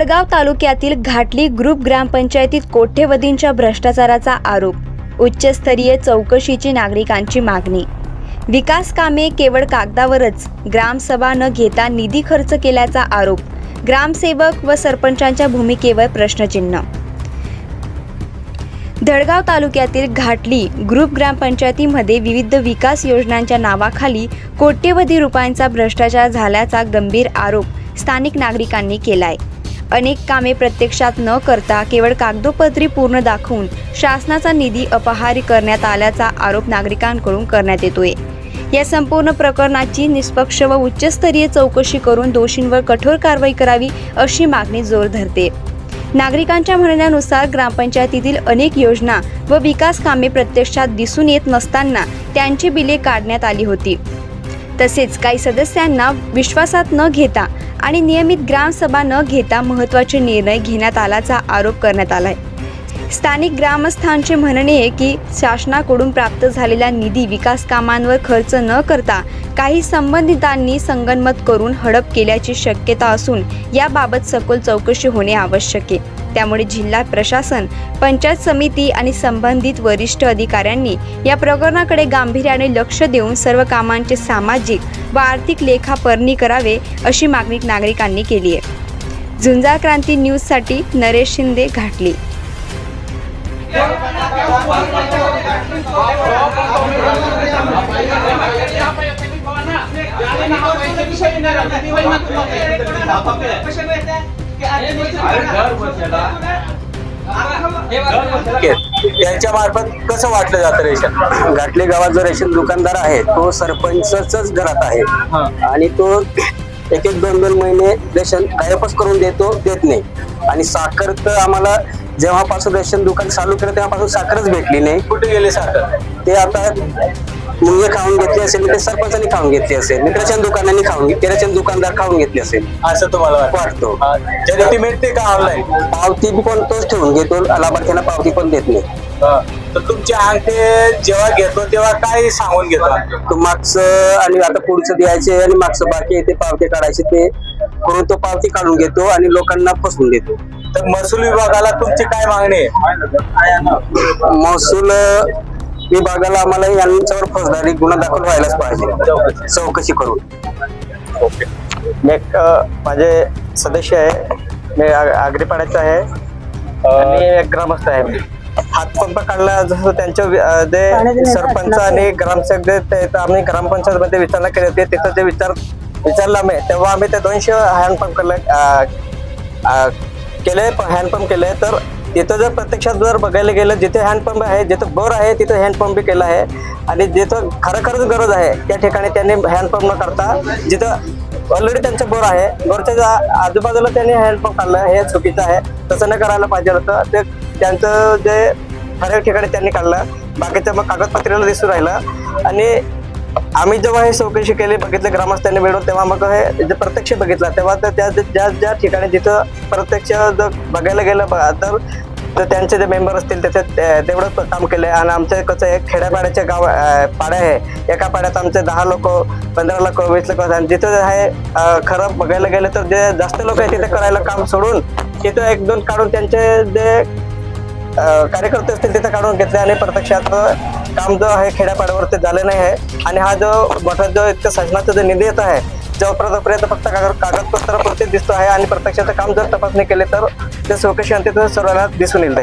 धडगाव तालुक्यातील घाटली ग्रुप ग्रामपंचायतीत कोट्यवधींच्या भ्रष्टाचाराचा आरोप। उच्चस्तरीय चौकशीची नागरिकांची मागणी। विकास कामे केवळ कागदावरच, ग्रामसभा न घेता निधी खर्च केल्याचा आरोप। ग्रामसेवक व सरपंचांच्या भूमिकेवर प्रश्नचिन्ह। धडगाव तालुक्यातील घाटली ग्रुप ग्रामपंचायतीमध्ये विविध विकास योजनांच्या नावाखाली कोट्यवधी रुपयांचा भ्रष्टाचार झाल्याचा गंभीर आरोप स्थानिक नागरिकांनी केलाय। अनेक कामे प्रत्यक्षात न करता केवळ कागदोपत्री पूर्ण दाखवून शासनाचा निधी अपहारी करण्यात आल्याचा आरोप नागरिकांकडून करण्यात येतोय। या संपूर्ण प्रकरणाची निष्पक्ष व उच्चस्तरीय चौकशी करून दोषींवर कठोर कारवाई करावी अशी मागणी जोर धरते। नागरिकांच्या म्हणण्यानुसार ग्रामपंचायतीतील अनेक योजना व विकास कामे प्रत्यक्षात दिसून येत नसताना त्यांची बिले काढण्यात आली होती। तसेच काही सदस्यांना विश्वासात न घेता आणि नियमित ग्रामसभा न घेता महत्त्वाचे निर्णय घेण्यात आल्याचा आरोप करण्यात आलाय। स्थानिक ग्रामस्थांचे म्हणणे आहे की शासनाकडून प्राप्त झालेला निधी विकास कामांवर खर्च न करता काही संबंधितांनी संगनमत करून हडप केल्याची शक्यता असून याबाबत सखोल चौकशी होणे आवश्यक आहे। त्यामुळे जिल्हा प्रशासन, पंचायत समिती आणि संबंधित वरिष्ठ अधिकाऱ्यांनी या प्रकरणाकडे गांभीर्याने लक्ष देऊन सर्व कामांचे सामाजिक व आर्थिक लेखापरणी करावे अशी मागणी नागरिकांनी केली आहे। झुंजार क्रांती न्यूजसाठी नरेश शिंदे, घाटली। त्यांच्या मार्फत कसं वाटलं जातं रेशन? घाटले गावात जो रेशन दुकानदार आहे तो सरपंचच घरात आहे आणि तो एक दोन महिने रेशन गायबच करून देत नाही। आणि साखर तर आम्हाला जेव्हापासून रेशन दुकान चालू केलं तेव्हापासून साखरच भेटली नाही। कुठे गेले साखर? ते आता मुंगे खाऊन घेतली असेल, ते सरपंचांनी खाऊन घेतली असेल, रेशन दुकानांनी रेशन दुकानदार खाऊन घेतली असेल असं तुम्हाला वाटतो? जरी मिळते का ऑनलाईन? पावती पण तोच ठेवून घेतो, लाभार्थ्यांना पावती पण देत नाही। तर तुमचे अंगठे जेव्हा घेतो तेव्हा काय सांगून घेतो? मागचं आणि आता पुढचं द्यायचे आणि मागचं बाकी आहे ते पावती काढायचे, ते करून तो पावती काढून घेतो आणि लोकांना फसवून देतो। तर महसूल विभागाला तुमची काय मागणी आहे? महसूल विभागाला आम्हाला यांच्यावर फौजदारी गुन्हा दाखल व्हायलाच पाहिजे, चौकशी करून। मी एक माझे सदस्य आहे, मी आगरीपाड्याचा आहे आणि एक ग्रामस्थ आहे। मी हातपंप काढला जसं त्यांच्या जे सरपंच आणि ग्रामसेवक आम्ही ग्रामपंचायत मध्ये विचारणा केली होती, तिथं जे विचारलं आम्ही तेव्हा आम्ही ते 200 हँडपंप केले हँडपंप केले। तर तिथं जर प्रत्यक्षात जर बघायला गेलं जिथे हँडपंप आहे, जिथं बोर आहे तिथं हँडपंप बी केला आहे आणि जिथं खरोखरच गरज आहे त्या ठिकाणी त्यांनी हँडपंप न करता जिथं ऑलरेडी त्यांचं बोर आहे बोरच्या आजूबाजूला त्यांनी हँडपंप काढलं, हे चुकीचं आहे। तसं न करायला पाहिजे होतं। ते त्यांचं जे ठराविक ठिकाणी त्यांनी काढलं, बाकीचं मग कागदपत्राला दिसून राहिलं। आणि आम्ही जेव्हा हे चौकशी केली, बघितलं ग्रामस्थांनी मिळून, तेव्हा मग हे जे प्रत्यक्ष बघितलं तेव्हा तर ज्या ठिकाणी जिथं प्रत्यक्ष जर बघायला गेलं तर त्यांचे जे मेंबर असतील त्याच्यात तेवढं काम केलं आहे। आणि आमचं कसं एक खेड्यापाड्याचे गाव पाड्या आहे, एका पाड्यात आमचे 10 लोक, 15 लोक, 20 लोक आणि जिथं आहे खरं बघायला गेलं तर जे जास्त लोक आहे तिथे करायला काम सोडून तिथं 1-2 काढून त्यांचे जे कार्यकर्ते असतील तिथे काढून घेतले आणि प्रत्यक्षात काम जो आहे खेड्यापाड्यावर ते झाले नाही आहे। आणि हा जो मोठा जो इतकं शासनाचा जो निधी येत आहे जोपर्यंत फक्त कागदपत्र दिसतो आहे आणि प्रत्यक्षाचं काम जर तपासणी केले तर ते चौकशी अंती सर्वांना दिसून येईल।